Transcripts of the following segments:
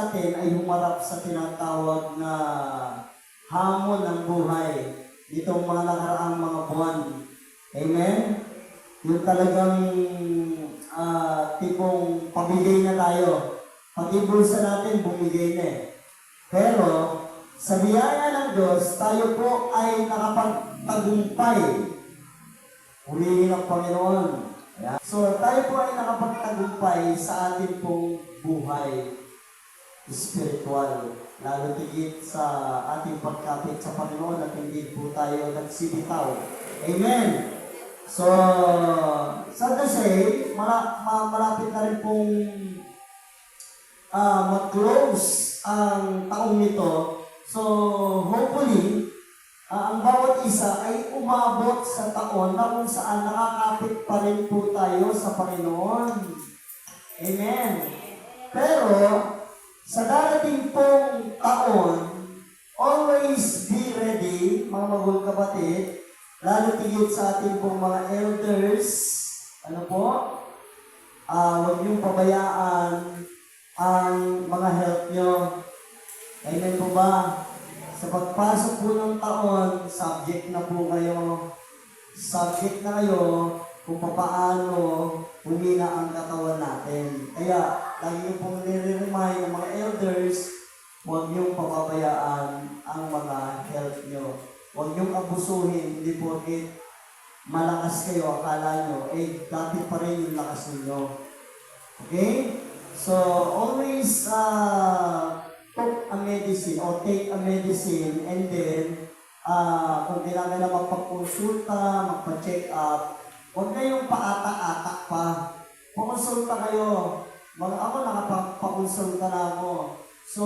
sa atin ay humarap sa tinatawag na hamon ng buhay nitong mga nakaraang mga buwan. Amen? Yung talagang tipong pamigay na tayo. Pati bulsa natin, bumigay na eh. Pero, sa biyaya ng Diyos, tayo po ay nakapagtagumpay. Purihin ang Panginoon. Ayan. So, tayo po ay nakapagtagumpay sa ating pong buhay spiritual. Lalo tigit sa ating pagkapit sa Panginoon at hindi po tayo nagsibitaw. Amen! So, sad to say, malapit na rin pong mag-close ang taong nito. So, hopefully, ang bawat isa ay umabot sa taon na kung saan nakakapit pa rin po tayo sa Panginoon. Amen. Pero, sa darating pong taon, always be ready, mga magulang kapatid, lalo tigit sa ating pong mga elders, ano po, huwag niyong pabayaan ang mga health nyo. Amen po ba? Sa pagpasok po ng taon, subject na po kayo. Subject na kayo kung paano humina ang katawan natin. Kaya, lagi nyo pong nire-remind ng mga elders, huwag niyong papabayaan ang mga health nyo. Huwag niyong abusuhin, hindi porket malakas kayo, akala nyo, dati pa rin yung lakas ninyo. Okay? So, always take a medicine or take a medicine and then kung kailangan na magpakonsulta, magpa-check up, huwag na yung paata-atak pa. Pakonsulta kayo. Ako nakapagpakonsulta na ako. So,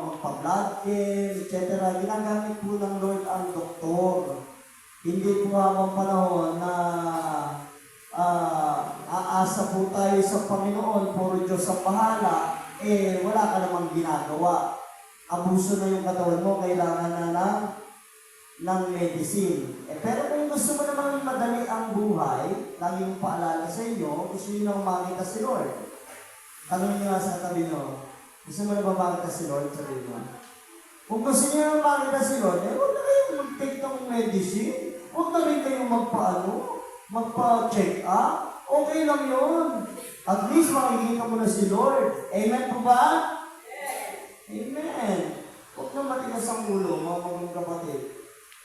magpa-blood care, etc. Ginagamit po ng Lord ang doktor. Hindi po habang panahon na aasa po tayo sa Panginoon, puro Diyos ang bahala, wala ka namang ginagawa. Abuso na yung katawan mo, kailangan na ng medicine. Pero kung gusto mo naman madali ang buhay, lagi mong paalala sa inyo, gusto nyo nang makita si Lord. Tanong nyo nga sa tabi nyo, gusto mo na ba makita si Lord? Sabi mo. Kung gusto nyo nang makita si Lord, huwag na kayong mag-take ng medicine. Huwag na rin kayong magpa-check up. Okay lang yun. At least makikita mo na si Lord. Amen po ba? Amen. Huwag na matigas ang ulo, mga kapatid.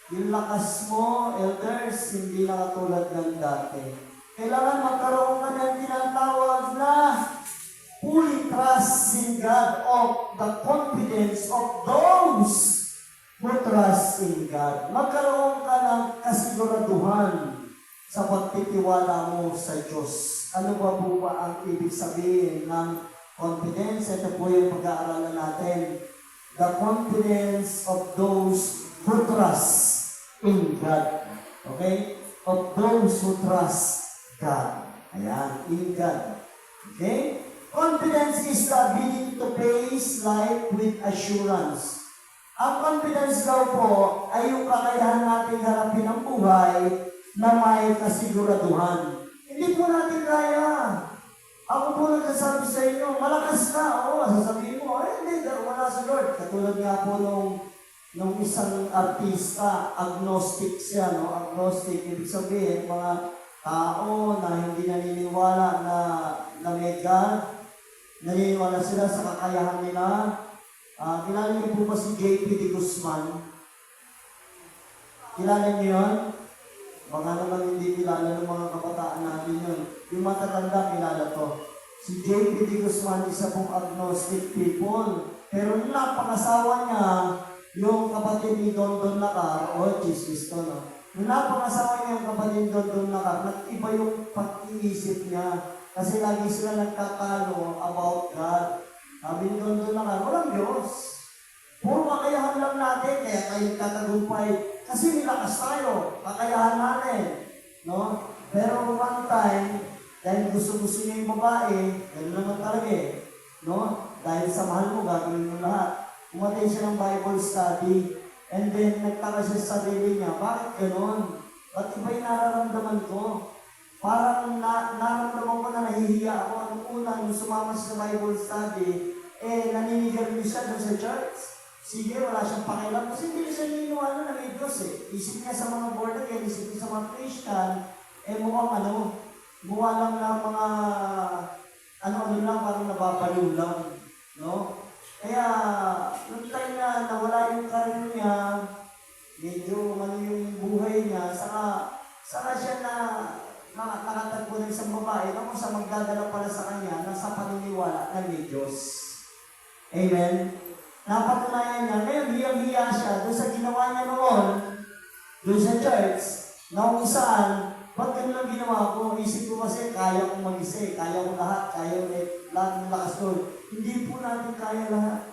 Yung lakas mo, elders, hindi na katulad ng dati. Kailangan magkaroon ka ng tinatawag na fully trust in God of the confidence of those who trust in God. Magkaroon ka ng kasiguraduhan sa pagtitiwala mo sa Diyos. Ano ba po ba ang ibig sabihin ng confidence? Ito po yung pag-aaralan natin. The confidence of those who trust in God. Okay? Of those who trust God. Ayan, in God. Okay? Confidence is the ability to face life with assurance. Ang confidence daw po ay yung kakayahan natin harapin ang buhay na may kasiguraduhan. Hindi po natin kaya. Ako po nagsasabi sa inyo, malakas ka. Oo, sasabihin mo, hindi, wala sa Lord. Katulad nga po nung isang artista, agnostic siya, no? Agnostic, ibig sabihin, mga tao na hindi naniniwala na may God, naniniwala sila sa kakayahan nila. Kilala niyo po ba si J.P. de Guzman? Kilala niyo yun? Baka naman hindi kilala ng mga kabataan natin yun. Yung matatanda, kilala to. Si J.P. de Guzman, isa pong agnostic people. Pero nung napangasawa niya, yung kapatid ni Don Don Lacar, chismis to, no? Nung napangasawa niya yung kapatid ni Don Don Lacar, nag-iba yung pag-iisip niya. Kasi lagi sila nagtatalo about God. Sabi ni Don Don Lacar, walang Diyos. Puro kakayahan lang natin, kaya tayo tatagumpay. Kasi nilakas tayo, kakayahan natin. No? Pero one time, dahil gusto-gusto niya yung babae, gano'n naman talaga eh. No? Dahil sa mahal mo, gagawin mo lahat. Umatay siya ng Bible study, and then nagtaka siya sa sarili niya, bakit gano'n? Ba't iba yung nararamdaman ko? Parang nararamdaman ko na nahihiya ako. Anong una, nung sumama siya sa Bible study, naninigarilyo siya doon sa church. Sige, wala siyang pakialam. Kasi hindi siya niniwala na may Diyos eh. Isip niya sa mga born again, isip niya sa mga Christian, mukhang mukha lang ng mga, ano lang, parang nababaliw lang. No? Kaya, nung time na nawala yung karir niya, medyo yung buhay niya, saka siya nakatagpo ng isang babae na kung sa magdadala pala sa kanya na sa paniniwala na may Diyos. Amen? Napatunayan niya, ngayon hiyang-hiya siya doon sa ginawa niya noon, doon sa church, na kung saan, ba't ganun lang ginawa ko? Isip ko kasi, kaya kong mag-isa, kaya ko lahat ng lakas doon. Hindi po natin kaya lahat.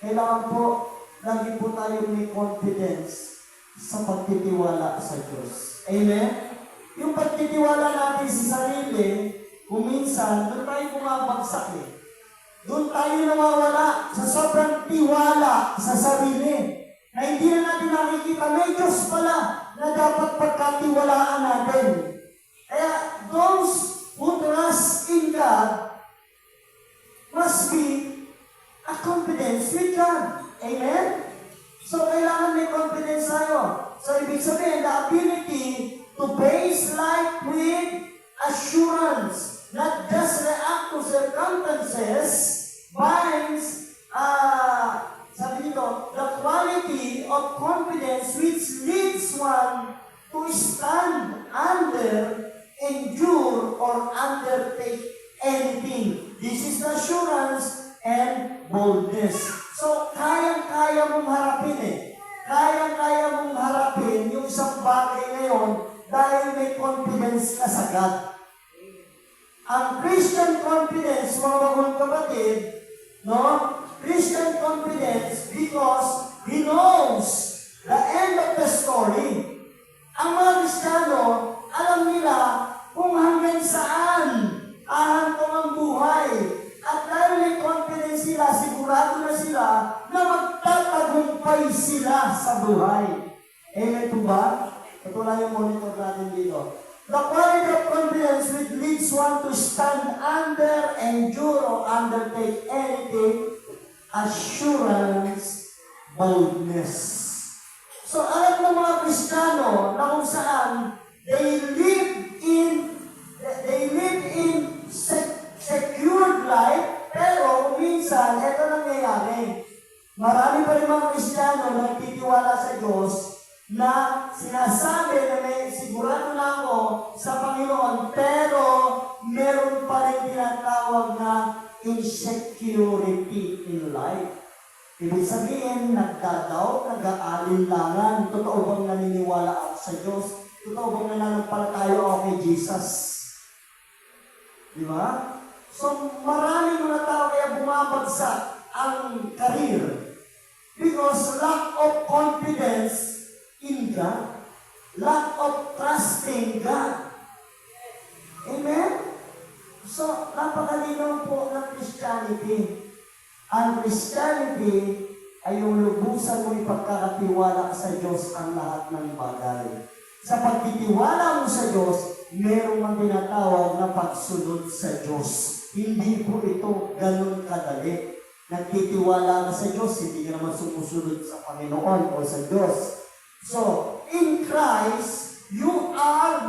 Kailangan po, lagi po tayo may confidence sa pagtitiwala sa Diyos. Amen? Yung pagtitiwala natin sa sarili, kung minsan, doon tayo bumabagsak eh. Doon tayo nawawala sa sobrang tiwala sa sarili. Na hindi na natin nakikita, may Diyos pala na dapat pagkatiwalaan natin. Kaya, those who trust in God must be a confidence with God. Amen? So, kailangan may confidence tayo. So, ibig sabihin, the ability to base life with assurance, not just react to circumstances, binds, sabi dito, the quality of confidence which leads one to stand under, endure, or undertake anything. This is the assurance and boldness. So, kayang-kaya mong harapin eh. Kayang-kaya mong harapin yung isang bagay ngayon dahil may confidence ka sa God. Ang Christian confidence, mga bagong kapatid, no? Christian confidence because he knows the end of the story. Ang mga Kristiyano, alam nila kung hanggang saan ahantong ang buhay. At dahil may confidence sila, sigurado na sila na magtatagumpay sila sa buhay. Amen po ba? Ito lang yung monitor natin dito. The quality of confidence which leads one to stand under, endure, or undertake anything, assurance, boldness. So, alam ng mga Kristiyano na kung saan they live in secured life, pero minsan, ito nangyayari. Marami pa rin mga Kristiyano na nagtitiwala sa Diyos na sinasabi na may sigurado na ako sa Panginoon, pero meron pa rin tinatawag na insecurity in life. Ibig sabihin, nagdadaw, nag-aalinlangan. Totoo bang naniniwala ako sa Diyos? Totoo bang nananampalataya ako kay Jesus? Di ba? So, maraming mga tao kaya bumabagsak ang career because lack of confidence in God, lack of trusting God. Amen? So, napakalinaw po ng Christianity. Ang Christianity ay yung lubusan mo ipagkakatiwala sa Diyos ang lahat ng bagay. Sa pagtitiwala mo sa Diyos, merong ang tinatawag na pagsunod sa Diyos. Hindi po ito ganun kadali. Nagtitiwala ka sa Diyos, hindi ka naman sumusunod sa Panginoon o sa Diyos. So, in Christ, we are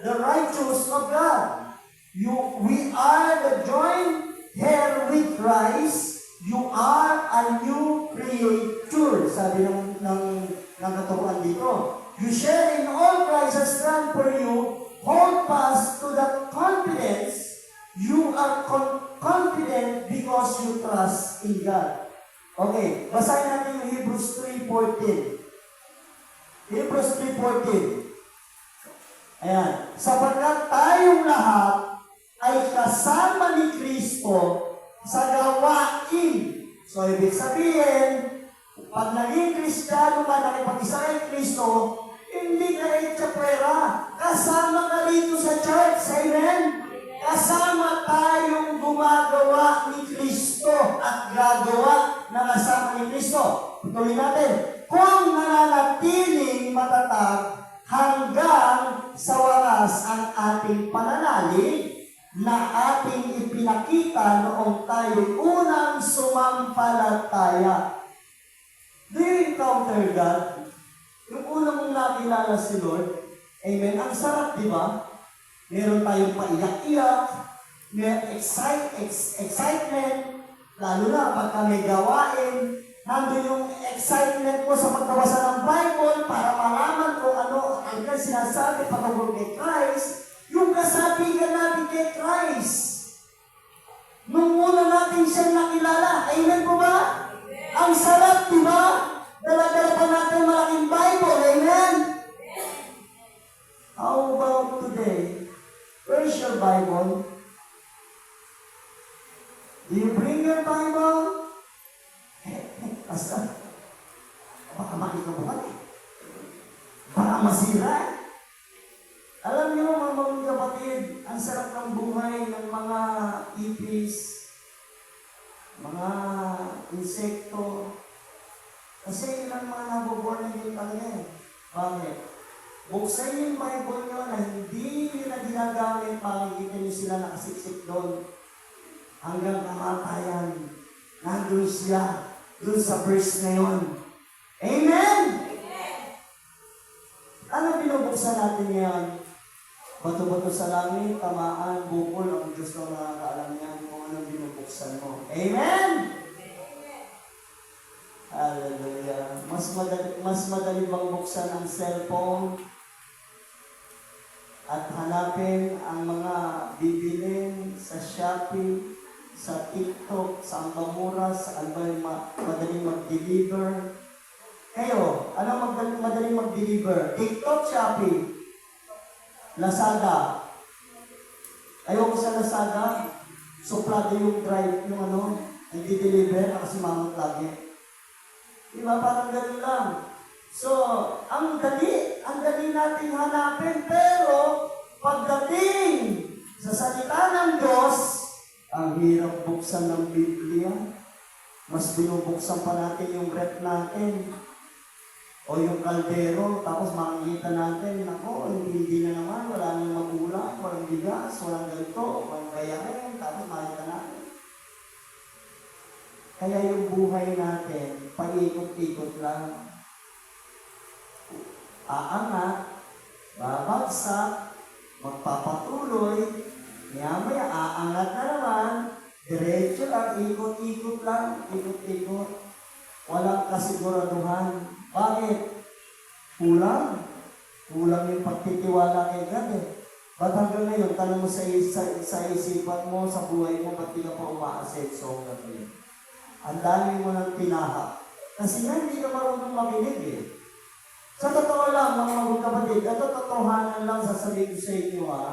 the righteous of God. We are the joint heir with Christ. You are a new creature. Sabi ng katuruan dito. You share in all Christ has done for you. Hold fast to that confidence. You are confident because you trust in God. Okay, basahin natin yung Hebrews 3:14. Hebrews 3:14. Ayan. Sapagkat tayong lahat ay kasama ni Kristo sa gawain. So, ibig sabihin, pag naging Kristiyano ka, nakipag-isa kay Kristo, hindi ka etchapera. Kasama ka dito sa church. Amen? Kasama tayong gumagawa ni Kristo at gagawa na kasama ni Kristo. Tuloy natin. Kung nananatiling matatag hanggang sa wakas ang ating pananalig, na ating ipinakita noong tayo unang sumampalataya. Do you encounter God? Yung unang mong nakilala si Lord, amen, ang sarap, di ba? Meron tayong paiyak-iyak, may excitement, lalo na pagka may gawain, nandun yung excitement mo sa pagbabasa ng Bible para malaman kung ano ang sinasabi patungkol kay Christ, yung kasabihan natin kay Christ. Nung una natin siyang nakilala, amen po ba? Ang sarap, di ba? Dala-dala pa natin malaking Bible, amen? How about today? Where's your Bible? Do you bring your Bible? Basta, baka makikabuhan eh. Baka masira eh. Alam niyo mga kapatid, ang sarap ng buhay ng mga ipis, mga insekto. Kasi ilang mga naboborn na yun talaga eh. Bakit? Buksan yung Bible nyo na hindi nyo na ginagamit, makikita nyo sila nakasiksik doon. Hanggang kamatayan, nandun siya, doon sa verse na yun. Amen? Ano binubuksan natin yan? Bato-bato sa langit, tamaan, bukol, ang Diyos na nakakaalam yan kung anong binubuksan mo. Amen? Hallelujah. Mas madali bang buksan ang cellphone at hanapin ang mga bibilin sa Shopee, sa TikTok, sa Ambamura, sa albay madaling mag-deliver. Kayo, ano madaling mag-deliver? TikTok, Shopee, Lazada. Ayoko sa Lazada, suplado yung drive, yung ano, nag-deliver kasi mamot lagi. Diba? Parang ganun lang. So, ang dali natin hanapin, pero pagdating sa salita ng Diyos, ang hirap buksan ng Biblia. Mas binubuksan pa natin yung rep natin. O yung kaldero, tapos makikita natin, ako, hindi na naman, wala nang magulang, walang bigas, walang ganito, walang bayarin, tapos makikita natin. Kaya yung buhay natin, paikot-ikot lang. Aangat, babagsak, magpapatuloy, maya-maya aangat na naman, diretso lang, ikot-ikot lang, ikot-ikot. Walang kasiguraduhan. Bakit? Kulang. Kulang yung pagtitiwala kay God eh. Ba't hanggang ngayon, tanong mo sa isipan mo, sa buhay mo, ba't di ka pa umaasenso hanggang ngayon? Ang dami mo ng tinahak. Kasi nga, hindi ka marunong makinig eh. Sa totoo lang, mga kapatid, ito totohanan lang sasabihin ko sa inyo ha.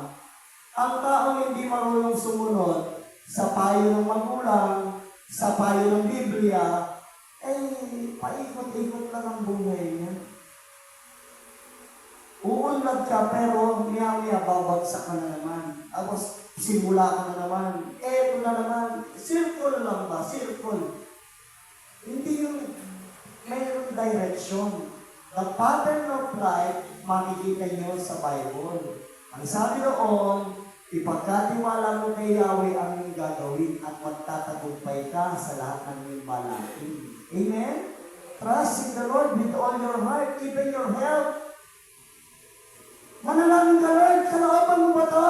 Ang taong hindi marunong sumunod sa payo ng magulang, sa payo ng Biblia, ay paikot-ikot lang ang buhay niya. Uunlad ka, pero miya-miya babagsak ka na naman. Tapos, simula ka na naman. Ito na naman. Circle lang ba? Circle. Hindi yung mayroong direction. The pattern of life, makikita nyo sa Bible. Ang sabi doon, ipagkatiwala mo kay Yahweh ang iyong gagawin at magtatagumpay ka sa lahat ng iyong balakid. Amen? Trust in the Lord with all your heart, even your health. Manalangin ka, Lord, kalooban mo ba ito?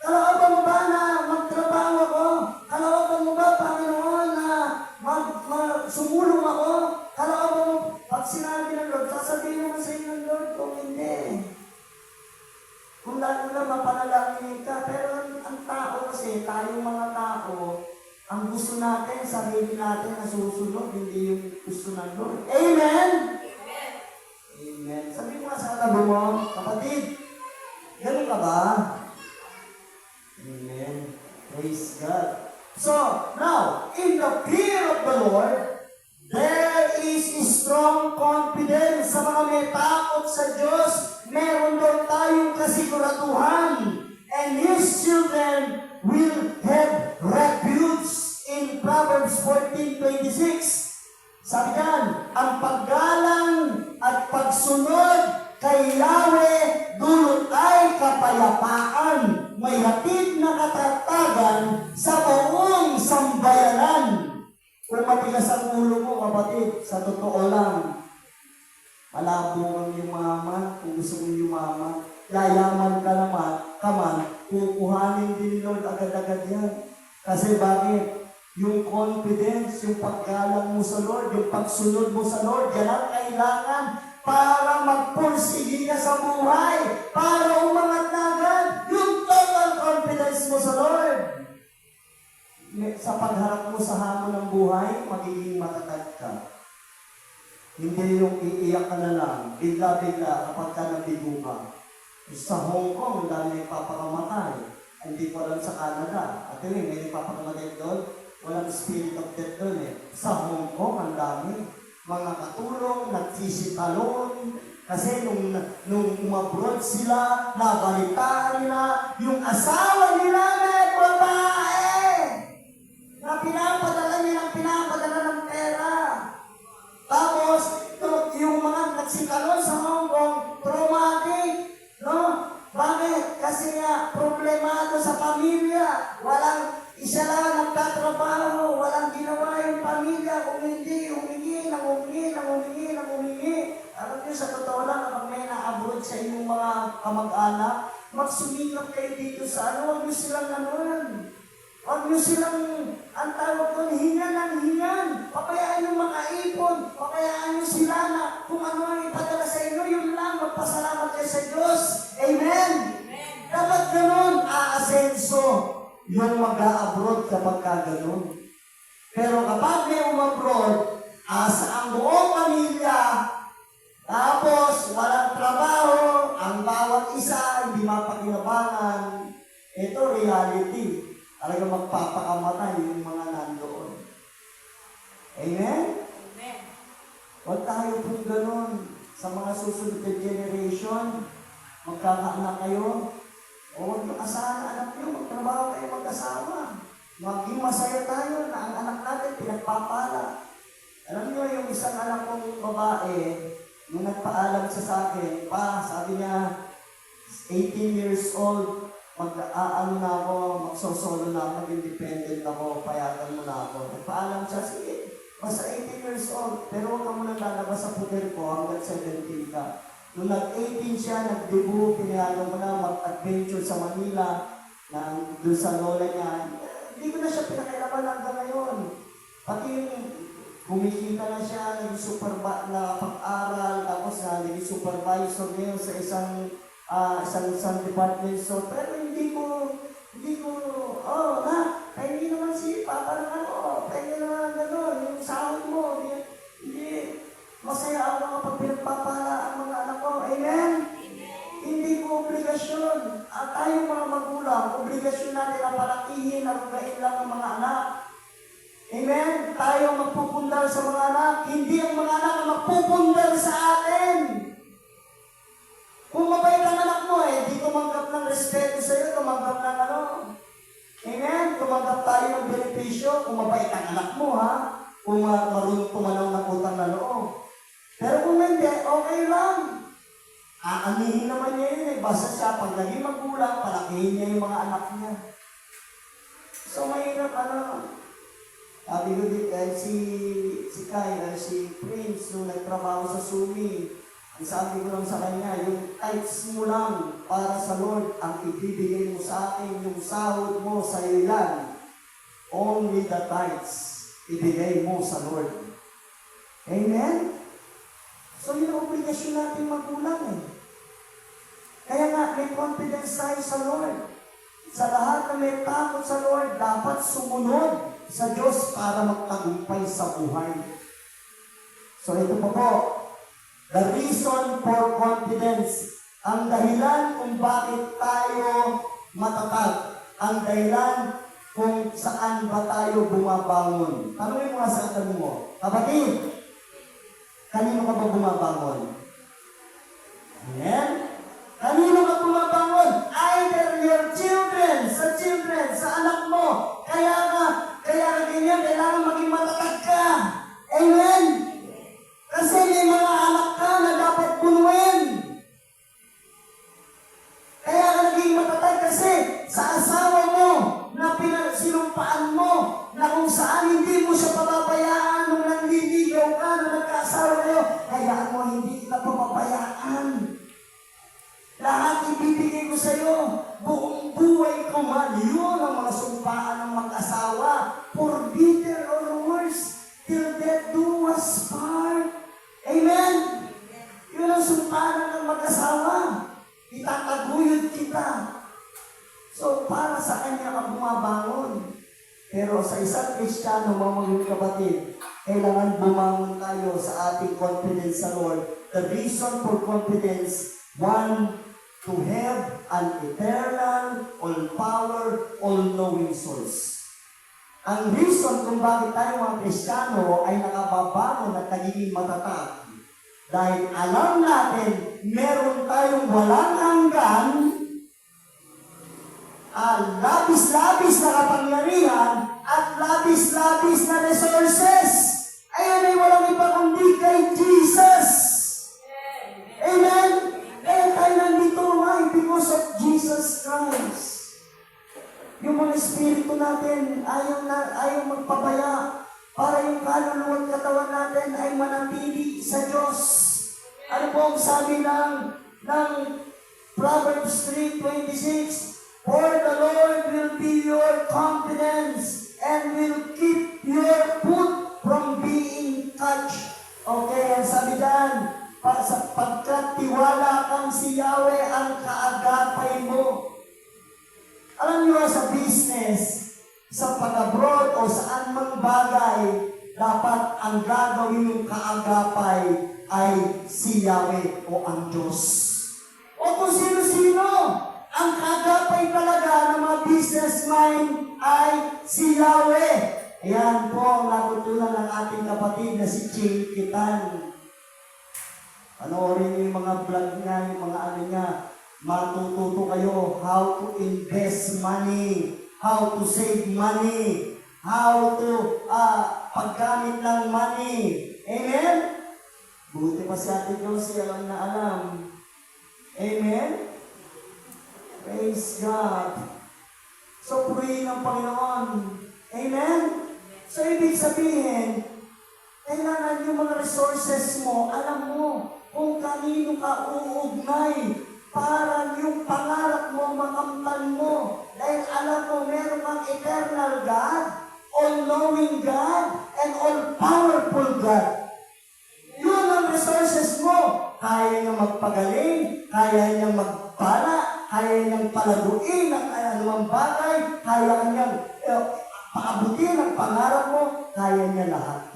Kalooban mo ba na magtrabaho ako? Kalooban mo ba, Panginoon, na sumulong ako? Kalooban mo, pag sinabi ng Lord, sasabihin mo sa inyo ng Lord kung hindi. Kung lalo na mapanalangin ka, pero ang tao kasi, tayong mga tao, ang gusto natin, sarili natin na susunod, hindi yung gusto ng Lord. Amen? Amen. Sabi mo nga sa katabi mo, kapatid, ganun ka ba? Amen. Praise God. So, now, in the fear of the Lord, there is strong confidence sa mga may takot sa Diyos. Meron doon tayong kasiguraduhan. And His children will have refuge in Proverbs 14:26. Sabi dyan, ang paggalang at pagsunod kay Yahweh dulot ay kapayapaan. may hatid na katatagan sa buong sambayanan. Kung matigas ang ulo mo, kapatid, sa totoo lang, malabo kang yumaman, kung gusto mong yumaman, yayaman ka naman, kukuhanin din ni Lord agad-agad yan. Kasi bakit? Yung confidence, yung paggalang mo sa Lord, yung pagsunod mo sa Lord, yan ang kailangan para magpursige ka sa buhay, para umangat na agad yung total confidence mo sa Lord. Sa pagharap mo sa hamon ng buhay, magiging matatag ka. Hindi yung iiyak ka na lang, bigla-bigla kapag ka nabigo ka. Sa Hong Kong, dahil nagpapakamatay. Hindi ko alam sa Canada. At yun, may nagpapakamatay doon. Walang spirit of death doon eh. Sa Hong Kong, ang dami. Mga katulong, nagsisitalon. Kasi nung umabroad sila, nabalitaan nila, yung asawa nila na babae, na pinapadala ng pera. Tapos, yung mga nagsitalon sa Hong Kong, traumatic. No? Bakit? Kasi nga, problemado sa pamilya. Walang isa lang nagtatrabaho, walang ginawa yung pamilya, humingi. Alam niyo, sa totoo lang, kapag may na-abroad sa inyong mga kamag-anak, magsumikap kayo dito sa huwag niyo silang huwag niyo silang, ang tawag doon, hingan. Papayaan niyo makaipon, papayaan niyo sila na kung ano ang ipadala sa inyo, yun lang, magpasalamat kayo sa Diyos. Amen? Dapat ganun, aasenso yung mag-a-abroad kapag ganun. Pero kapag may umabroad, asa ang buong pamilya, tapos walang trabaho, ang bawat isa hindi mapakinabangan, ito reality. Talaga magpapakamatay yung mga nandoon. Amen? Amen. Huwag tayo po ganun. Sa mga susunod na generation, magkakaanak kayo, o huwag yung asahan anak nyo, magtrabaho kayo mag-asawa. Maging masaya tayo na ang anak natin pinagpapala. Alam nyo, yung isang anak kong babae, nung nagpaalam siya sa akin, sabi niya, 18 years old, mag-aano na ako, magsosolo na ako, mag-independent ako, payagan mo na ako. Nagpaalam siya, sige, basta 18 years old, pero huwag ka muna lalabas sa puder ko hanggang 17 ka. Nung nag-18 siya, nag-debut, pinayagan mo na mag-adventure sa Manila, doon sa lola niya. Hindi ko na siya pinakailaban hanggang ngayon. Pati kumikita na siya, naging na pag-aral, tapos naging supervisor ngayon sa isang department store. Pero hindi ko, hindi naman si Papa ng hindi naman gano'n, yung sahod mo, hindi, masaya ako kapag pinagpapala ang mga anak ko. Amen? Hindi ko obligasyon. At tayong mga magulang, obligasyon natin na palakihin, narugain lang ang mga anak. Amen? Tayo magpupundar sa mga anak. Hindi ang mga anak ang magpupundar sa atin. Kung mabait ang anak mo, di tumanggap ng respeto sa iyo, tumanggap ng Amen? Tumanggap tayo ng benepisyo. Kung mabait ang anak mo, kung marunong tumanaw ng utang na loob. Pero kung hindi, okay lang. Aanihin naman niya yun Basta siya, pag naging magulang, palakihin niya yung mga anak niya. So, mahirap sabi ko din, si Prince, nung nagtrabaho sa Sumi, ang sabi ko lang sa kanya, yung tithes mo lang para sa Lord, ang ibibigay mo sa akin, yung sahod mo sa iyo yan. Only the tithes, ibigay mo sa Lord. Amen? So, yun ang obligasyon natin magulang Kaya nga, may confidence tayo sa Lord. Sa lahat na may takot sa Lord, dapat sumunod sa Diyos para magtagumpay sa buhay. So ito po, the reason for confidence, ang dahilan kung bakit tayo matatag, ang dahilan kung saan ba tayo bumabangon. Tanungin mo nga sa katanong mo, kapatid, kanino ka ba bumabangon? Amen? Kanino ka bumabangon? Either your children, sa anak mo. Kaya ganyan, kailangan maging matatag ka. Amen? Kasi may mga anak ka na dapat punuin. Kaya ka naging matatag kasi sinusumpanan ng mag-asawa. Itataguyod kita. So, para sa kanya ka bumabangon. Pero sa isang Kristiyano, mga kapatid, kailangan bumangon tayo sa ating confidence sa Lord. The reason for confidence, one, to have an eternal, all-power, all-knowing source. Ang reason kung bakit tayo mga Kristiyano ay nakababangon at nagiging matatag, dahil alam natin, meron tayong walang hanggan, labis-labis na kapangyarihan at labis-labis na resources. Ayan ay walang iba kundi kay Jesus. Amen? Kaya tayo nandito mga because of Jesus Christ. Yung mga espiritu natin ayaw magpabaya para yung kaluluwa at katawan natin ay manatili sa Diyos. Ano po ang sabi ng Proverbs 3:26? For the Lord will be your confidence and will keep your foot from being touched. Okay, ang sabi dyan, sapagkat tiwala kang si Yahweh ang kaagapay mo. Alam niyo, sa business, sa pag-abroad o saan mang bagay, dapat ang gagawin yung kaagapay ay si Yahweh o ang Diyos. O kung sino-sino, ang kaagapay talaga ng mga business mind ay si Yahweh. Ayan po ang natutunan ng ating kapatid na si Ching Kitan. Panoorin niyo yung mga vlog niya, yung mga ano niya. Matututo kayo how to invest money, how to save money, how to paggamit ng money. Amen? Buti pa si Ate Josie, alam na alam. Amen? Praise God. So, purihin ang Panginoon. Amen? So, ibig sabihin, kailangan yung mga resources mo, alam mo kung kanino ka uugnay para yung pangarap mo, makamtan mo. Dahil alam mo, meron kang eternal God, all-knowing God, and all-powerful God. Yun ang resources mo. Kaya niyang magpagaling, kaya niyang magpala, kaya niyang palaguin ang anumang bagay, kaya niyang paabutin ang pangarap mo, kaya niya lahat.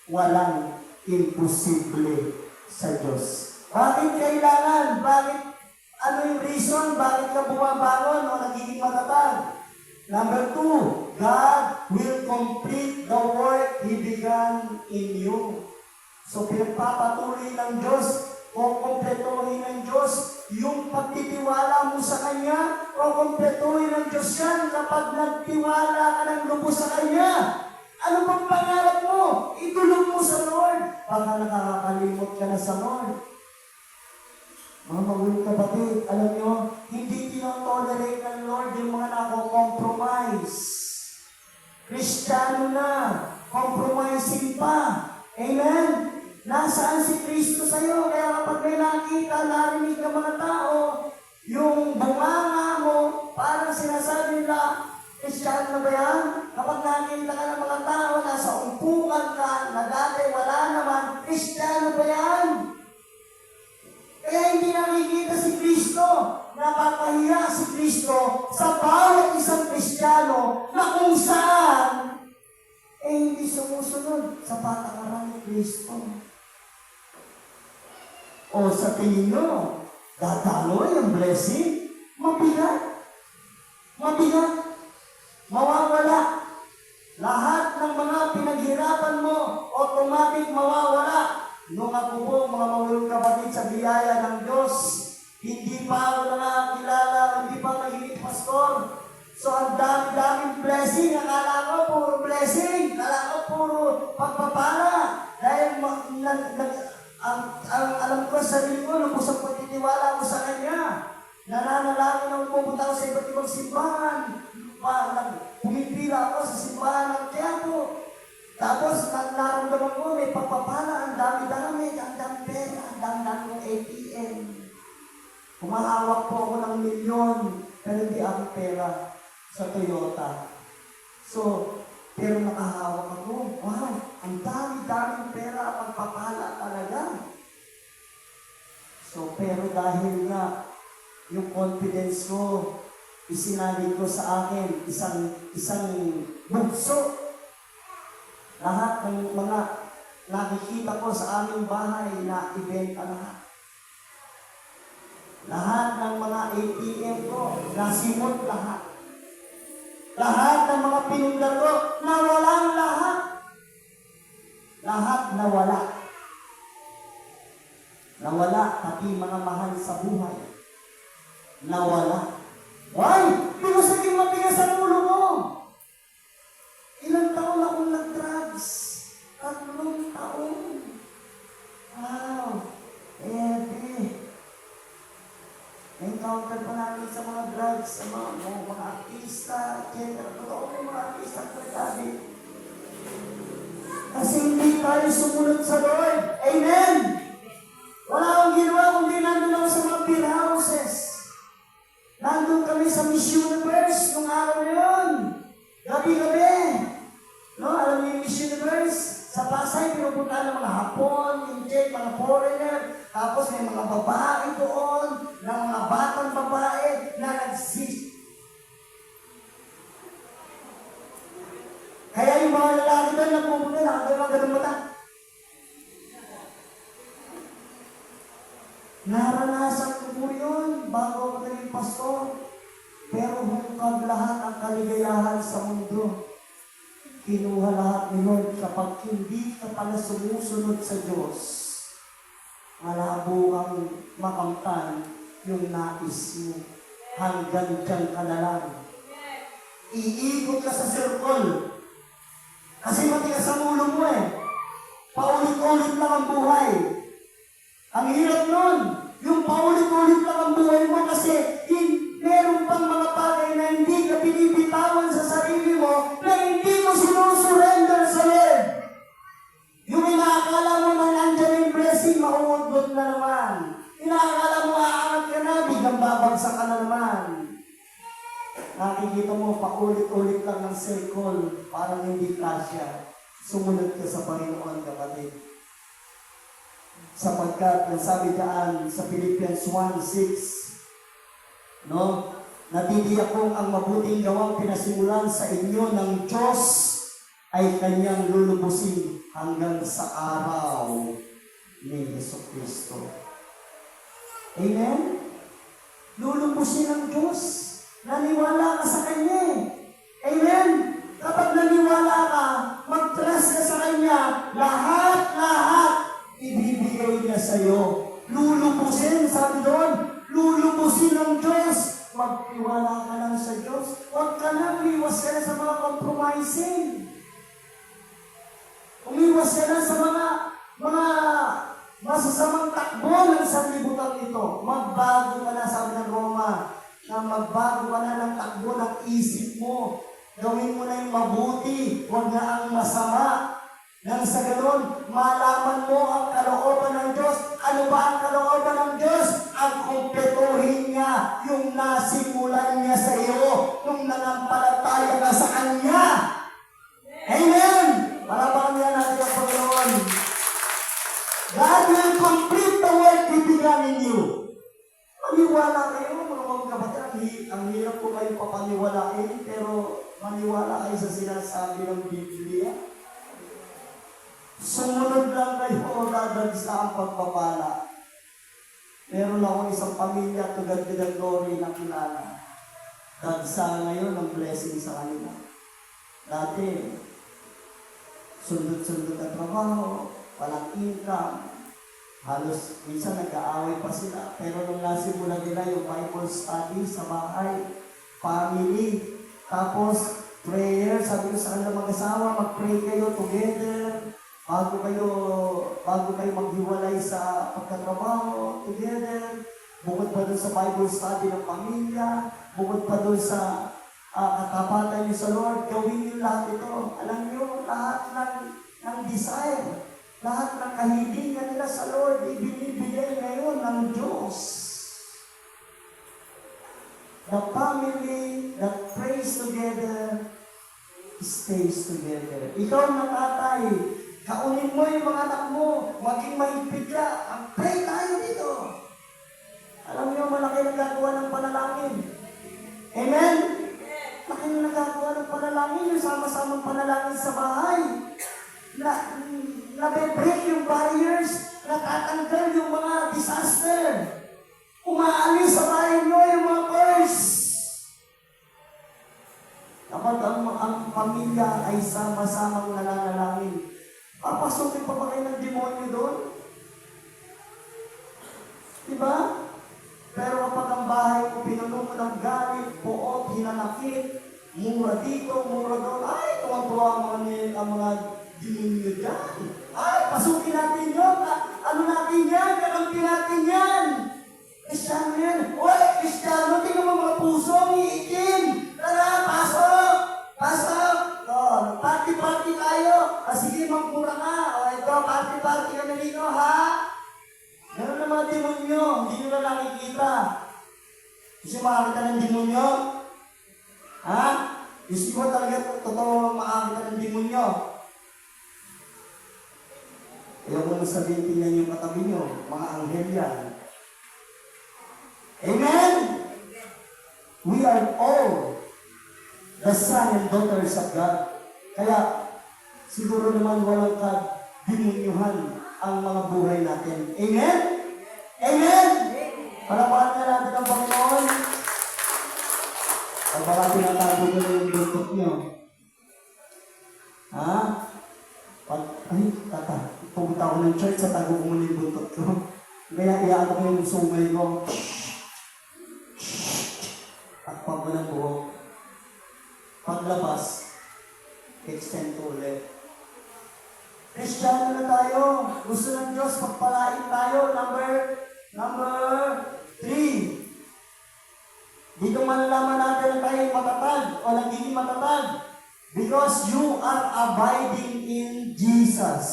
Walang imposible sa Diyos. Bakit kailangan? Ano yung reason? Bakit ka bumabangon o nagiging matatag? Number 2, God will complete the work He began in you. So, pinagpapatuloy ng Diyos o kumpletuhin ng Diyos yung pagtitiwala mo sa Kanya o kumpletuhin ng Diyos yan kapag nagtiwala ka ng lubos sa Kanya. Ano bang pangarap mo? Itulog mo sa Lord. Baka nakakalimot ka na sa Lord. Mga magulang kapatid, alam nyo, hindi tinotolerate ng Lord yung mga nako-compromise. Kristiyano na, compromising pa. Amen? Nasaan si Kristo sa'yo? Kaya kapag may nakita, narinig ng mga tao, yung bunganga mo, parang sinasabi nila, Kristiyano na ba yan? Kapag nakita ka ng mga tao, nasa umpukan ka, na dati wala naman, Kristiyano ba yan? Kaya hindi nakikita si Kristo, napapahiya si Kristo sa bawat isang Kristiyano na kung saan hindi sumusunod sa patakaran ni Kristo. O sa tingin nyo, dadaloy ang blessing? Mabigat. Mabigat. Mawawala. Lahat ng mga pinaghirapan mo, automatic mawawala. Nung ako po, mga maulong kapatid, sa biyaya ng Diyos, hindi pa ako nakakilala, hindi pa naging pastor. So, ang dami-daming blessing. Akala ko puro blessing. Akala ko puro pagpapala. Dahil ang alam ko sa sarili ko, lubos ang pagtitiwala ko sa Kanya. Nananalangin ako, pumunta ako sa iba't ibang simbahan. Pumipila ako sa simbahan ng Quiapo. Tapos, naramdaman ko, may pagpapala, ang dami-dami, ang dami pera, ang dami-dami ng ATM. Humahawak po ako ng milyon, pero hindi ako pera sa Toyota. So, pero nakahawak ako, wow, ang dami-daming pera, pagpapala talaga. dahil nga yung confidence ko, isinali ko sa akin isang bugso. Lahat ng mga nakikita ko sa aming bahay na ibenta lahat. Lahat ng mga ATM ko, nasimot lahat. Lahat ng mga pinunda ko, nawalang lahat. Lahat nawala. Nawala, pati mga mahal sa buhay. Nawala. Why? Because naging matigas ang ulo mo. Ilang taon akong nag-drugs? 3 taon. Wow. Na-encounter pa namin sa mga drugs, sa mga artista, etc. Totoo may mga artista at pagkabi. Kasi hindi tayo sumunod sa Lord. Amen! Wala akong ginawa kundi nandun ako sa mga beer houses. Nandun kami sa Miss Universe nung araw na yun. Gabi-gabi. No, alam niyo yung Miss Universe? Sa Pasay, pinupunta ng mga Hapon, Indian, mga foreigner. Tapos may mga babae doon, ng mga batang babae na Kaya yung mga lalaki doon nagpupunta, nakagawa ganun mata. Naranasan ko po yun bago ako naging pastor. Pero hungkag lahat ang kaligayahan sa mundo. Kinuha lahat ni Lord kapag hindi ka pala sumusunod sa Diyos. Malabo kang makamtan yung nais mo. Hanggang dyan ka na lang. Iikot ka sa circle. Kasi matigas ang ulo mo eh. Paulit-ulit lang ang buhay. Ang hirap nun. Yung paulit-ulit lang ang buhay mo kasi meron pang mga bagay na hindi ka binibitawan sa sarili mo na hindi mo sinusurrender sa Lord. Yung inaakala mo na nandiyan yung blessing, mauudot na naman. Inaakala mo aangat ka na, biglang babagsak ka na naman. Nakikita mo, paulit-ulit lang ng circle, parang hindi kasya. Sumunod ka sa Panginoon, kapatid. Sapagkat, ang sabi dyan sa Philippians 1:6, no? Natitiyak kong ang mabuting gawang pinasimulan sa inyo ng Diyos ay Kanyang lulubusin hanggang sa araw ni Jesucristo. Amen? Lulubusin ng Diyos. Naniwala ka sa Kanya. Amen? Kapag naniwala ka, mag-trust ka sa Kanya, lahat ibibigay niya sa iyo. Lulubusin, sabi doon, lulubusin ng Diyos. Magtiwala ka lang sa Diyos. Huwag ka lang, umiwas ka na sa mga compromising. Umiwas ka na sa mga masasamang takbo ng sanlibutan ito. Magbago ka na, sabi ng Roma, na magbago ka na ng takbo ng isip mo. Gawin mo na yung mabuti, huwag na ang masama. Nang sa ganon, malaman mo ang kalooban ng Diyos. Ano ba ang kalooban ng Diyos? Ang kumpletuhin niya yung nasimulan niya sa iyo nung nanampalataya ka sa Kanya. Amen! Parapakan niya natin ang Panginoon. God will complete the work He began in you. Maniwala kayo, mga kapatid. Ang hirap ko kayo papaniwalain, pero maniwala kayo sa sinasabi ng Biblia. Sumunod lang kayo, dadagsa ang pagpapala. Meron akong isang pamilya, tugad ng glory na kilala. Dagsa ngayon ang blessing sa kanila. Dati, sundot-sundot ang trabaho, walang income. Halos minsan nag-aaway pa sila. Pero nung nasimula nila yung Bible study sa bahay, family, tapos prayer, sabi ko sa kanila mag-asawa, mag-pray kayo together. Bago kayo maghiwalay sa pagkatrabaho together, bukod pa doon sa Bible study ng pamilya, bukod pa doon sa katapatan niyo sa Lord, gawin niyo lahat ito. Alam niyo, lahat ng desire, lahat ng kahilingan nila sa Lord, ibinibigay ngayon ng Diyos. The family that prays together stays together. Ikaw na tatay, kaunin mo yung mga anak mo, maging mahigpit ka. Pray tayo dito. ay sama-samang nananalangin. Papasukin pa ba kayo ng demonyo doon? Diba? Pero kapag ang bahay mo pinuno mo ng galit, poot, hinanakit, mura dito, mura doon, ay, tuwang-tuwa ang mga demonyo dyan. Ay, pasukin natin yun. Ano natin yan? Kakampi natin yan. Kristyano yan. Uy, Kristyano, tingnan mo mga puso, iitim. Tara, pasok! Pasok! O, party-party tayo. Sige, magmura ka. O, ito, party-party kami dito, ha? Ganun na mga demonyo, hindi nyo na nakikita. Gusto makakita ng demonyo? Ha? Gusto mo talaga totoo makakita ng demonyo? Ayaw ko na sabihin, tingnan yung katabi nyo, mga anghel yan. Amen? We are all the son and daughters of God. Kaya, siguro naman walang ka-demonyuhan ang mga buhay natin. Amen? Amen? Palapakan na natin ang Panginoon. Pag baka tinatago ko na yung buntot nyo. Ha? Pumunta ako ng church, sa tago ko muna yung buntot ko. Kaya iyaan ko yung sumay ko. Takpan ko ng buhok. Paglabas, extend ko ulit. Kristyano na tayo. Gusto ng Diyos, pagpalain tayo. Number 3. Dito malalaman natin na tayo matatag o nagiging matatag. Because you are abiding in Jesus.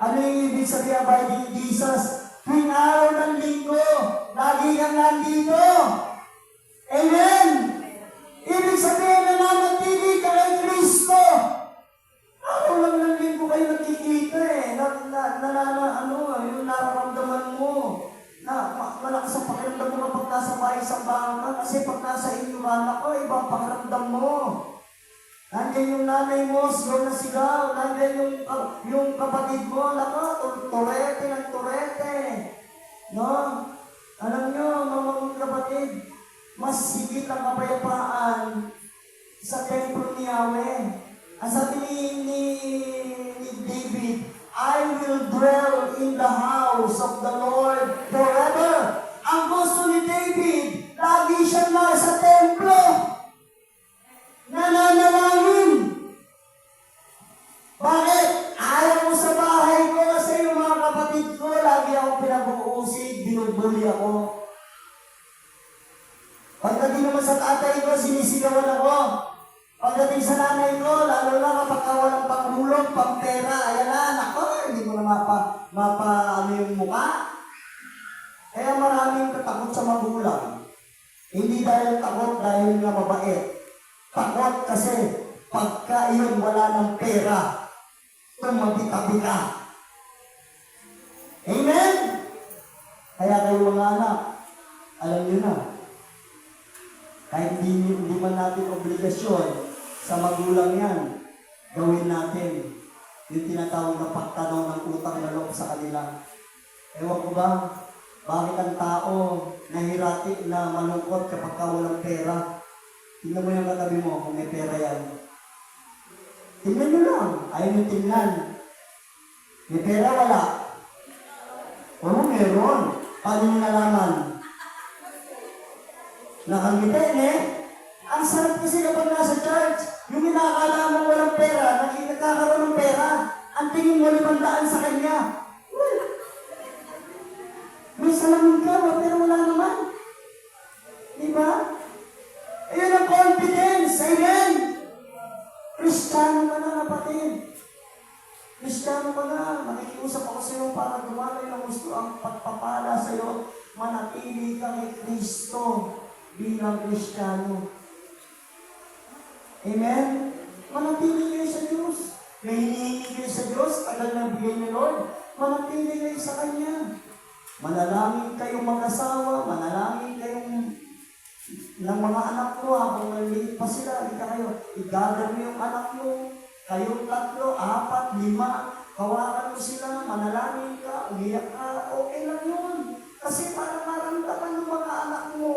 Ano yung ibig sabihin abiding in Jesus? Tuwing araw ng linggo, lagi kang nandito. Amen! Ibig sabihin na nanatili ka kay Kristo. Araw lang ng linggo kayo nakikita eh. Yung nararamdaman mo. Na malakas ang pakiramdam mo kapag nasa bahay sa bangka. Kasi pag nasa inyurana ko, ibang pakiramdam mo. Nandiyan yung nanay mo, sigaw na sigaw. Nandiyan yung kapatid mo, turete ng turete. No? Alam nyo, mga kapatid, mas higit ang kapayapaan sa templo ni Yahweh. Ang sabi ni David, I will dwell in the house of the Lord forever. Ang gusto ni David, lagi siyang nasa templo. Nananalangin. Bakit? Ayaw mo sa bahay ko kasi yung mga kapatid ko, lagi ako pinag-uusig, binubuli ako. Pagdating naman sa tatay ko, sinisigawan ako. Pagdating sa nanay ko, lalo na kapag walang panghulog, pampera, ayan na, nako, hindi mo na ano yung mukha. Kaya maraming katakot sa magulang. Hindi dahil takot, dahil nga mabait. Takot kasi pagka iyon wala ng pera, tumabi-tabi ka. Amen? Kaya kayo mga anak, alam nyo na, kahit hindi man natin obligasyon sa magulang yan, gawin natin yung tinatawag na pagtanaw ng utang na loob sa kanila. Ewan ko ba, bakit ang tao nahirati na malungkot kapag walang pera? Tingnan mo yung katabi mo kung may pera yan. Tingnan nyo lang, ayaw nyo tingnan. May pera wala? Oo, meron. Paano nyo nalaman? Nakangiti eh. Ang sarap kasi kapag nasa church, yung inakala mo walang pera, nagkakaroon ng pera, ang tingin mo 500 sa kanya. May salamin ka, pero wala naman. Diba? Ayun ang confidence. Amen? Kristiyano ka na, kapatid. Kristiyano ka na. Nakikiusap ako sa iyo para dumalay ng gusto ang pagpapala sa iyo. Manatili ka kay Kristo bilang Kristiyano. Amen? Manatili kayo sa Diyos. May hinihingi kayo sa Diyos, agad na bigay ni Lord. Manatili kayo sa Kanya. Manalangin kayong mag-asawa, manalangin kayong ng mga anak mo habang maliit pa sila. Hindi ka kayo, i-gather mo yung anak mo, kayong 3, 4, 5, kawakan mo sila, manalangin ka, umiyak ka, okay lang yun. Kasi para maramdaman ng mga anak mo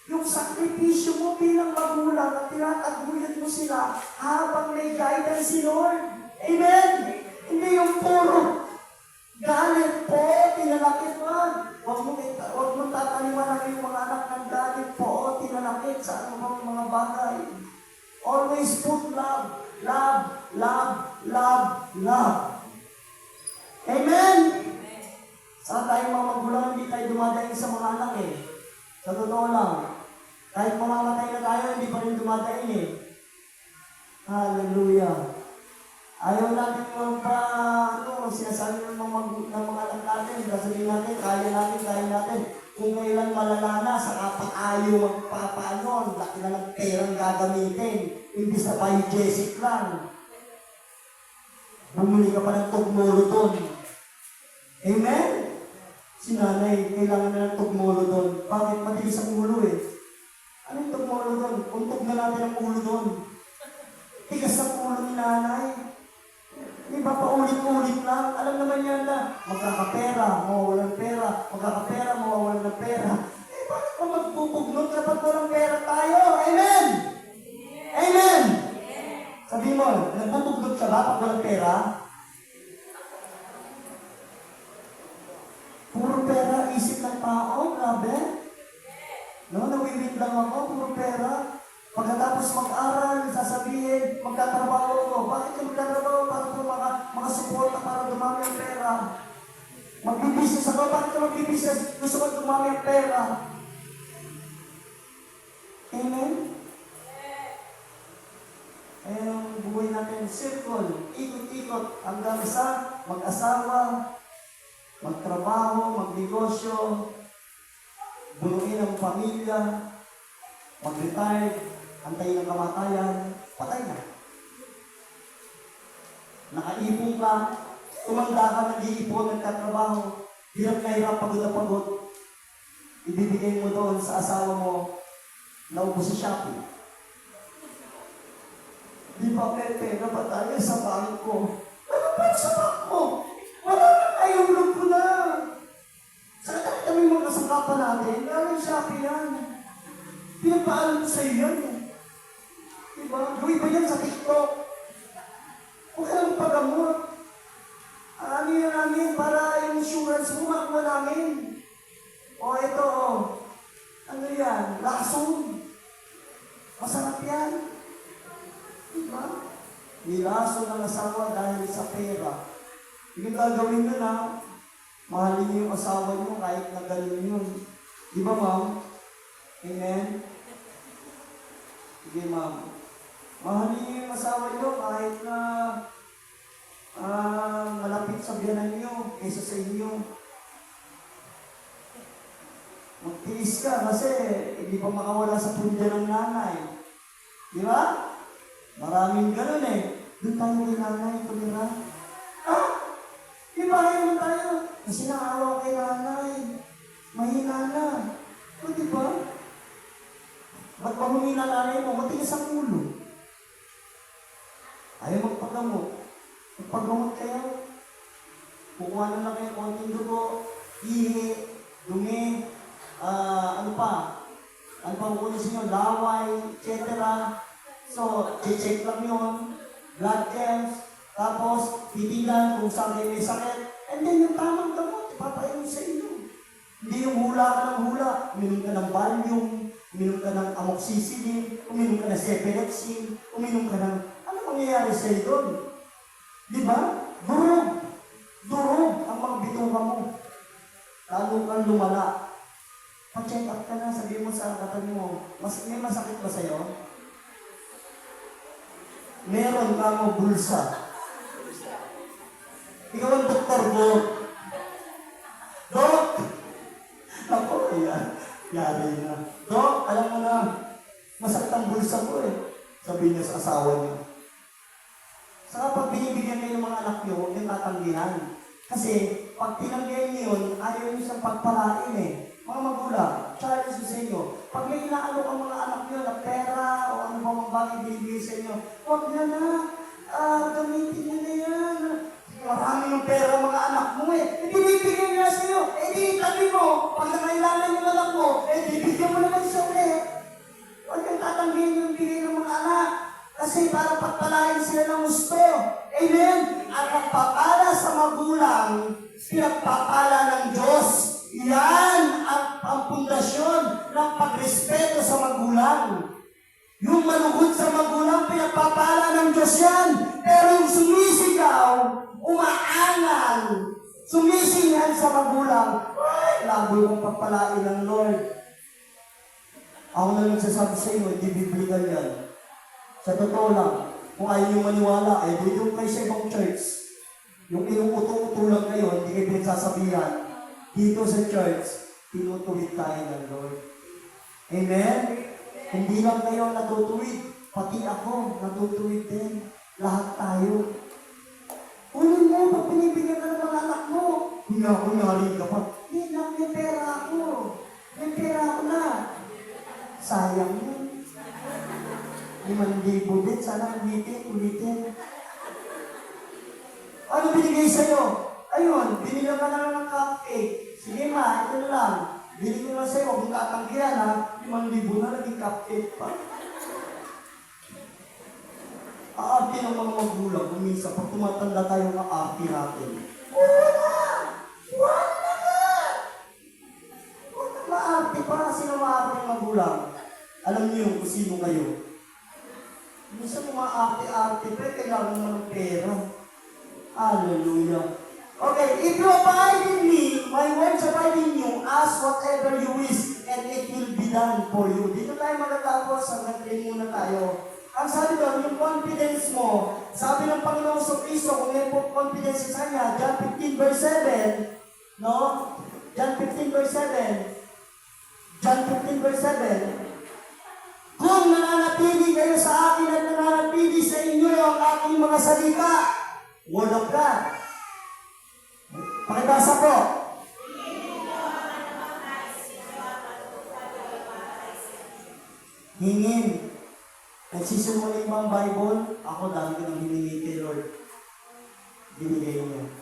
Yung sakripisyo mo bilang magulang at tinataguyod mo sila habang may guidance si Lord. Amen? Hindi yung puro galit po, tinalakit man. Huwag mong tataliman yung mga anak ng galit po, tinalakit sa anumang mga bagay. Always put love, love, love, love, love. Amen? Sa tayong mga magulang, hindi tayo dumadaing sa mga anak eh. Sa totoo lang. Kahit mamamatay na tayo, hindi pa rin dumadaing eh. Hallelujah. Ayaw natin sinasabi ng mga anak natin, sasabihin natin, kaya natin. Kung kailan malala na, saka pang ayaw magpapaano, laki na ng perang gagamitin. Imbis na biogesic lang. Bumuli ka pa ng tugmolo doon. Amen? Si nanay, kailangan na ng tugmolo doon. Bakit? Matigas ang ulo eh. Ano yung tugmolo doon? Untog na natin ang ulo doon. Tigas ang ulo ni nanay. Di ba paulit-ulit lang? Alam naman yan na magkakapera, mawawalan ng pera, magkakapera, mawawalan ng pera. Eh, bakit pa magpupugnot kapag walang pera tayo? Amen! Amen! Sabi mo, nagpupugnot ka ba pag walang pera? Puro pera, isip ng tao, grabe. No, nawiwit lang ako, puro pera. Pagkatapos mag-aral, sasabihin, magtatrabaho ako. Bakit ka magtatrabaho? Para po makasuporta para dumami ang pera. Magbibusiness ako, bakit ka magbibusiness? Gusto ko dumami ang pera. Amen? Eh, yung buhay natin, circle, ikot-ikot, hanggang sa mag-asawa, magtrabaho, magnegosyo, bunuin ang pamilya, mag-retire, antayin ang kamatayan, patay na. Nakaipon ka, tumanda ka, nag-iipon, nagtatrabaho, hirap na hirap, pagod na pagod, ibibigay mo doon sa asawa mo, naubos sa Shopee. Di ba, Pepe, na ba tayo sa bangko? Ano pa sa bangko? Wala na, ayulog ko na. Saan kami mga kasangkapan natin? Lalo yung Shopee yan. Pinapaalam ko sa iyo yan. Diba? Gawin ba yan sa TikTok? Huwag ka lang pagamot. Ano yan namin para yung insurance mo makuha namin. O ito, ano yan? Lason. Masarap yan. Diba? Nilason ng asawa dahil sa pera. Yung gagawin nyo na, mahalin niyo yung asawa niyo kahit na ganun yun. Diba, ma'am? Amen? Sige, ma'am. Mahalin niyo yung asawa niyo kahit na malapit sa biyanan niyo kaysa sa inyo. Magtiis ka kasi hindi pa makawala sa pundya ng nanay. Di ba? Maraming ganun eh. Doon tayo kay nanay, tumira. Di ba naman tayo? Kasi naawa kay nanay. Mahina na. O di ba? Ba't ba humina nanay mo? Matigas ang ulo. Ayaw magpagamot. Magpagamot kayo. Kukuha na lang kayo konting dugo, ihi, dumi, ano pa kukunin sa inyo, laway, etc. So, check lang yun, blood tests, tapos titigan kung saan kayo may sakit, and then yung tamang gamot, ipapainom sa inyo. Hindi yung hula ka ng hula, uminom ka ng Valium, uminom ka ng amoxicillin, uminom ka ng Cephalexin, uminom ka ng, ano mangyayari sa iyo doon? Di ba? Durog ang mga bituka mo. Lalo kang lumala. Pa-check up ka na, sabihin mo sa katabi mo, may masakit ba sa'yo? Meron ka mo bulsa. Ikaw ang doktor mo. Dok! Ako, yari na. Dok, alam mo na, masakit ang bulsa ko eh. Sabihin niya sa asawa niya. Saka pag binibigyan kayo ng mga anak niyo, huwag niyong tatanggihan. Kasi pag tinanggihan niyo yun, ayaw niyo siyang pagpalain eh. Mga magulang, challenge ko sa inyo. Pag may inaalok ang mga anak niyo na pera o ano ba mga bagay binibigay sa inyo, huwag na, gamitin niyo na yan. Marami yung pera mga anak mo eh. Binibigyan niya sa iyo. Eh di, tabi mo, pag nangailangan yung anak mo, eh di, bigyan mo naman siya ulit. pagpalain sila ng gusto. Amen? Ang pagpapala sa magulang, pinagpapala ng Diyos. Yan ang pundasyon ng pagrespeto sa magulang. Yung malugod sa magulang, pinagpapala ng Diyos yan. Pero yung sumisigaw, umaangal, sumisingan sa magulang, ay, labo yung pagpalain ng Lord. Ako na nagsasabi sa inyo, hindi biblical yan. Sa totoo lang, kung ayaw nyo maniwala, ay dito kayo sa ibang church. Yung inuuto-uto lang kayo, hindi kayo pinagsasabihan. Dito sa church, tinutuwid tayo ng Lord. Amen? Hindi lang kayo natutuwid, pati ako natutuwid din. Lahat tayo. Unin mo, pag pinibigyan ka ng mga anak mo, hindi ako nari ka pa. Hindi lang, may pera ako. May pera ako na. Sayang yun. 5,000 din, sana ulitin. Ano binigay sa'yo? Ayun, binigyan ka na lang ng cupcake. Sige ma, ito na lang. Binigyan ko na sa'yo, kung tatanggihan ha, 5,000 na naging cupcake pa. Aarti ng mga magulang, kung minsan, pag tumatanda tayo, aarti natin. Wala na! Huwag na maarti pa, sino maarti ng magulang? Alam niyo kung sino kayo. Minsan maarte-arte, pero kailangan mo ng pera. Hallelujah. Okay, if you abide in me, my words abide in you, ask whatever you wish, and it will be done for you. Dito tayo matatapos, hanggang 3 muna tayo. Ang sabi doon, yung confidence mo, sabi ng Panginoon sa Kristo, kung may confidence sa Kanya, John 15 verse 7, no? John 15 verse 7, John 15 verse 7, kung nananatili kayo sa akin at nananatili sa inyo ang aking mga salita, word of God. Pakibasa po. Hingin. Nagsisimula yung Bible, ako dami ko nang hiningi kay Lord. Binigay niyo.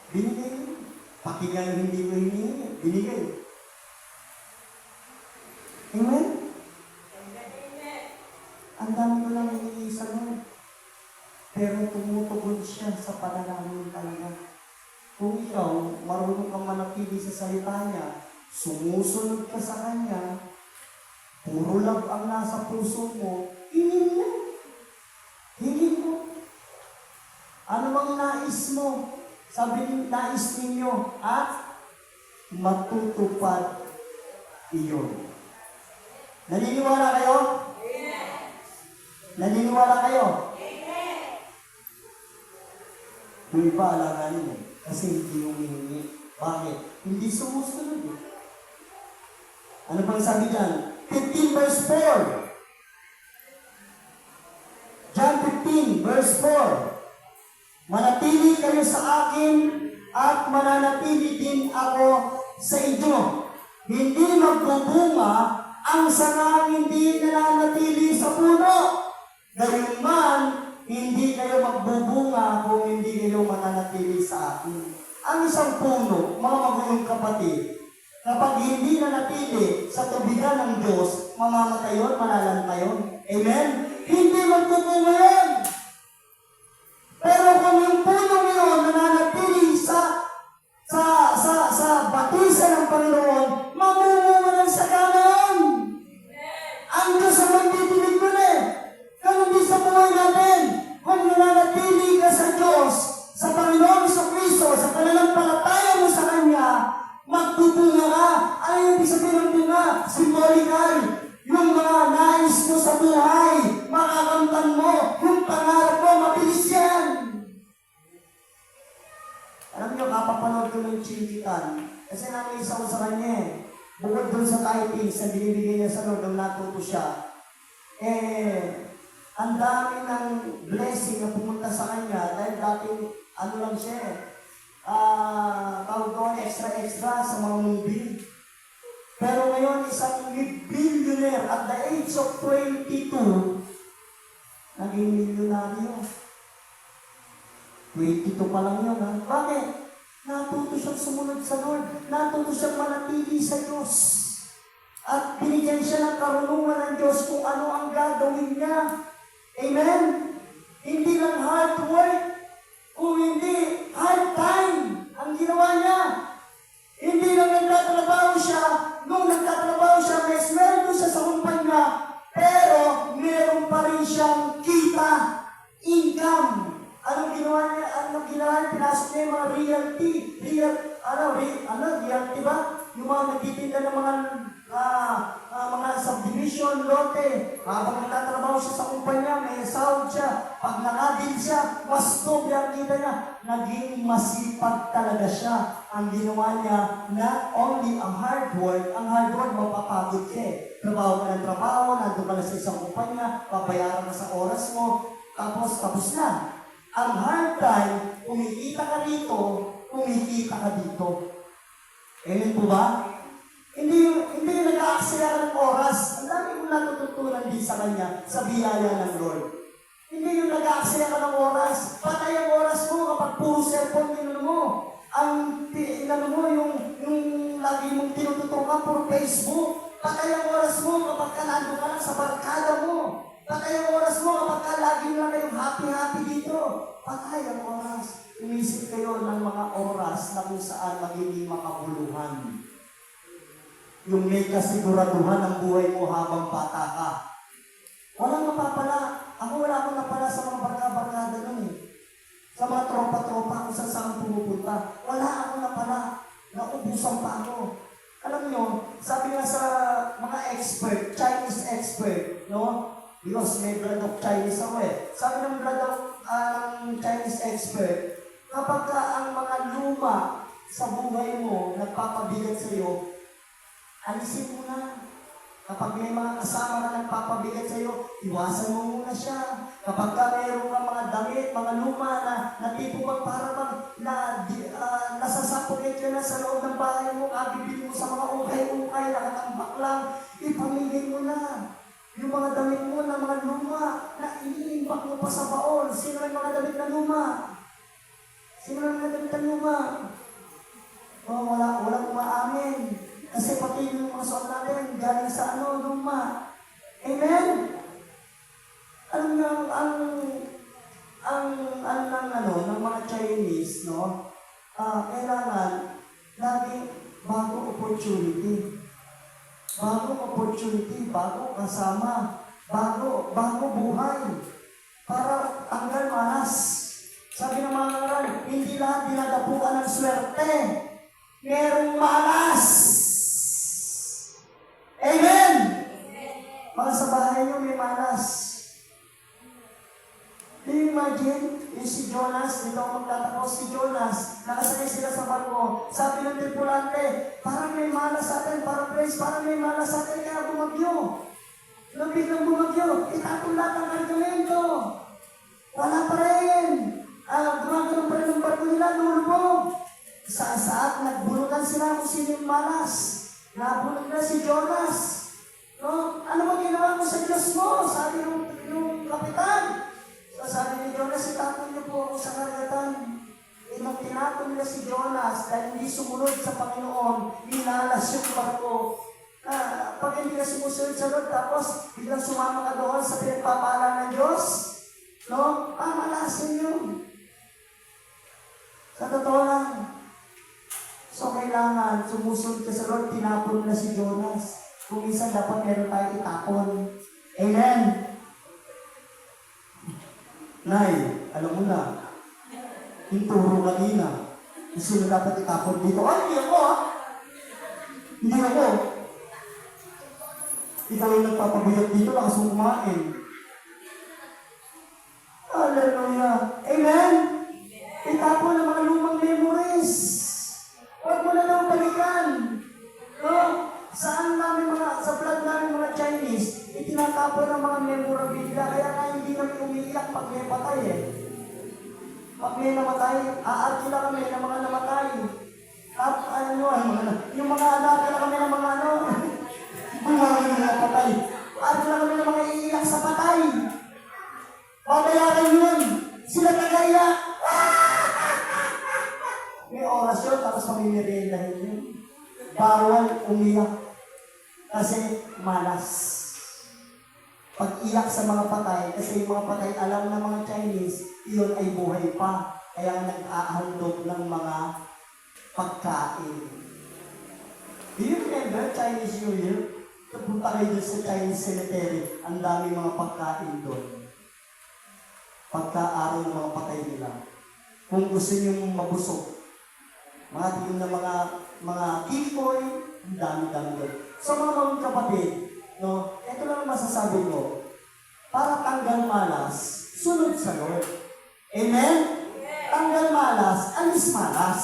Binigay niyo. Pakinggan yung hindi ko hiningi. Binigay. Amen? Ang dami ko lang hiningi sa Lord. Pero tumutugon siya sa panalangin talaga. Kung ikaw, marunong kang manatili sa salita niya, sumusunod ka sa Kanya, puro love ang nasa puso mo, hingin mo. Hingin mo. Ano bang nais mo? Sabi ng nais ninyo, at matutupad iyon. Naniniwala kayo? Amen. Naniniwala kayo? Amen. Yung iba alanganin eh. Kasi hindi yung hihingi. Bakit? Hindi sumusunod eh. Ano pang sabi dyan? 15 verse 4. John 15 verse 4. Manatili kayo sa akin at mananatili din ako sa inyo. Hindi magbubunga ang sangang hindi nananatili sa puno. Gayunman, hindi kayo magbubunga kung hindi kayo mananatili sa akin. Ang isang puno, mga magulong kapatid, kapag hindi nanatili sa tubigan ng Diyos, mamamatay yun, malalanta yun. Amen? Hindi magbubunga yun. Pero kung yung puno yun nananatili sa batisan ng Panginoon, mamumunga ng sagana yun. Ang Diyos ang magtitinig nun eh. Kung hindi sa buhay natin, kung nananatili ka sa Diyos, sa Panginoon sa Kristo, sa pananampalataya mo sa Kanya, magbubunga ka. Ano yung ibig sabihin ng bunga? Symbolical. Yung mga nais mo sa buhay, makakamtan mo, yung pangarap mo, mabilis yan. Alam niyo, kapapanood ko ng Chinkitan, kasi nangisa ko sa kanya eh. Bukod dun sa titles na binibigay niya sa Lord, nung natuto siya, ang dami ng blessing na pumunta sa kanya dahil dating, ano lang siya eh, tawag ko extra sa mga movie. Pero ngayon, isang billionaire at the age of 22, naging milyonaryo. 22 pa lang yun, ha? Bakit? Natuto siyang sumunod sa Lord. Natuto siyang manatili sa Diyos. At binigyan siya ng karunungan ng Diyos kung ano ang gagawin niya. Amen? Hindi lang hard work, kung hindi hard time ang ginawa niya. Hindi lang nagtatrabaho siya, nung nagtatrabaho siya, may sweldo siya sa kumpanya, pero meron pa rin siyang kita, income. Anong ginawa niya? Anong ginawa niya? Pinasok niya yung mga realty, realty ba? Yung mga nagtitinda ng mga subdivision, lote. Habang nagtatrabaho siya sa kumpanya, may sahod siya. Pag nakadil siya, mas doble ang kita niya. Naging masipag talaga siya. Ang ginawa niya, not only ang hard work, mapapagod ka eh. Trabaho ka ng trabaho, nandun ka na sa isang kumpanya, papayaran ka sa oras mo, tapos na. Ang hard time, kumikita ka dito, kumikita ka dito. Amen po ba? Hindi nag-aaksaya ka ng oras. Ang dami kong natututunan din sa kanya, sa biyaya ng Lord. Hindi yung nag-aaksaya ka ng oras. Patay ang oras mo kapag puro cellphone din mo. Yung lagi mong tinututukan, puro Facebook. Patay ang oras mo kapag nandun ka lang sa barkada mo. Patay ang oras mo kapag lagi lang kayong happy-happy dito. Patay ang oras. Umisip kayo ng mga oras na kung saan magiging makabuluhan. Yung may kasiguraduhan ng buhay mo habang bata ka. Walang mapapala. Ako wala akong napala sa mga barka-barkada nun eh. Sa mga tropa-tropa kung saan pumupunta. Wala akong napala. Naubusan pa ako. Alam nyo, sabi nga sa mga expert, Chinese expert, no? Because may blood of Chinese ako eh. Sabi ng blood of Chinese expert, kapag ang mga luma sa buhay mo nagpapabigat sa iyo, alisin mo na. Kapag may mga kasama na nagpapabigat sa iyo, iwasan mo muna siya. Kapag mayroon ka mga damit, mga luma na tipo parang nasasapukit ka na sa loob ng bahay mo, bibili mo sa mga ukay-ukay, nakatambak lang, ipamigay mo na. Yung mga damit mo na mga luma, na iniimbak mo pa sa baon. Sino yung mga damit na luma? Sino yung mga damit na luma? Walang umaamin. Kasi pati yung mga suot natin, galing sa luma. Amen? Alam nyo, ng mga Chinese, no? Kailangan, laging bagong opportunity. Bagong opportunity, bagong kasama, bago buhay. Para tanggal malas. Sabi ng mga ngaral, hindi lahat dinadapuan ng swerte. Merong malas. Amen! Mga sa bahay nyo may malas. Do you imagine, yung si Jonas, dito ako magtatapos si Jonas, nakasakay sila sa barko, sabi ng tripulante, parang may malas sa atin, parang may malas sa atin, kaya bumagyo. Nung biglang bumagyo, itatong lahat ang argumento. Wala pa rin. Gumagano pa rin ang barko nila, lulubog. Saat nagbunutan sila kung sino yung malas. Nabunod na si Jonas. No? Ano mo ginawa mo sa Diyos mo? Sabi yung kapitan. So sabi ni Jonas, itapon niyo po ako sa karagatan. Nung tinapon nila si Jonas dahil hindi sumunod sa Panginoon, minalas yung barko. Pag hindi ka sumusunod sa Lord, tapos biglang sumama ka doon sa pinagpapala ng Diyos, no? Malasin yun. Sa totoo lang. So, kailangan sumusunod ka sa Lord, tinapon na si Jonas. Kung minsan dapat meron tayo itapon. Amen! Nay, alam mo na, yung turo kanina, sino dapat itapon dito? Hindi ako Hindi ako. Ikaw yung nagpapabuyot dito, lakas mo kumain. Hallelujah! Amen! Itapon ang mga lumang memories. Huwag mo na daw balikan. No? Sa vlog namin mga Chinese, itinatapon ang mga memorabilia, kaya nga hindi namin umiiyak pag may patay eh. Pag may namatay, aarkila kami ng mga namatay. Yung mga aarkila kami ng mga bumawin na patay. Aarkila kami ng mga iiyak sa patay. Babayaran yun. Sila nag-aiyak. May oras yun, tapos mamimiriendahin yun. Bawal umiyak. Kasi malas. pag-iyak sa mga patay, kasi yung mga patay, alam ng mga Chinese, iyon ay buhay pa. Kaya nag-ahandog ng mga pagkain. Do you remember Chinese New Year? Punta kayo doon sa Chinese cemetery. Ang daming mga pagkain doon. Pagka-araw ng mga patay nila. Kung gusto nyo mabusog, mga tingin na mga kikoy, ang dami-dami doon. So mga kapatid, no, ito lang ang masasabi ko. Para tanggal malas, sunod sa Lord. Amen? Tanggal malas, alis malas.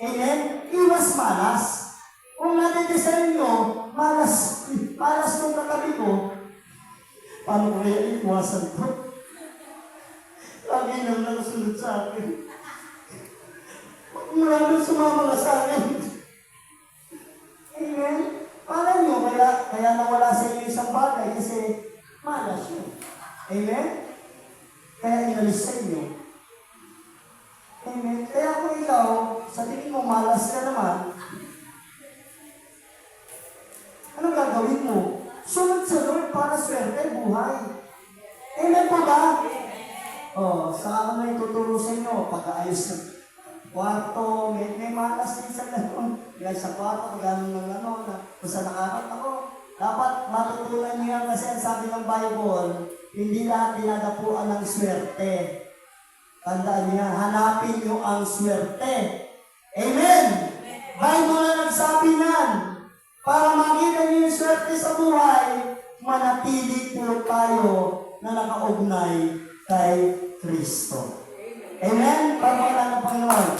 Amen? Iwas malas. Kung natidesign nyo, malas nung katabi ko, paano ko kaya iwasan ko? Lagi nang nakasunod sa akin. Maraming sumama na sa akin. Amen? Paano nyo? Kaya nawala sa inyo isang bagay kasi malas yun. Amen? Kaya inalis sa inyo. Amen? Kaya kung ikaw, sa tingin mo malas ka naman, anong gagawin mo? Sunod sa Lord para swerte, buhay. Amen po ba? Sa ano yung tuturo sa inyo? Pag-aayos ng kwarto, may malas din sa gano'n. Kaya sa kwarto, gano'n ng kung saan nakakat ako. Dapat matutunan niyo yan kasi ang sabi ng Bible, hindi lahat dinadapuan ng swerte. Tandaan niya, hanapin niyo ang swerte. Amen! Bible na nagsabi nan. Para makita niyo yung swerte sa buhay, manatili po tayo na nakaugnay kay Kristo. Amen? Pagpapala ng Panginoon.